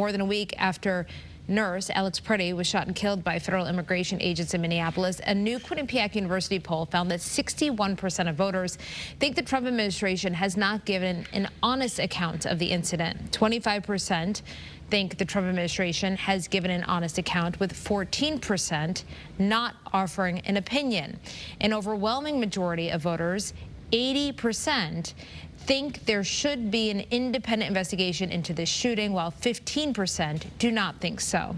More than a week after nurse Alex Pretti was shot and killed by federal immigration agents in Minneapolis, a new Quinnipiac University poll found that 61% of voters think the Trump administration has not given an honest account of the incident. 25% think the Trump administration has given an honest account, with 14% not offering an opinion. An overwhelming majority of voters, 80%, think there should be an independent investigation into this shooting, while 15% do not think so.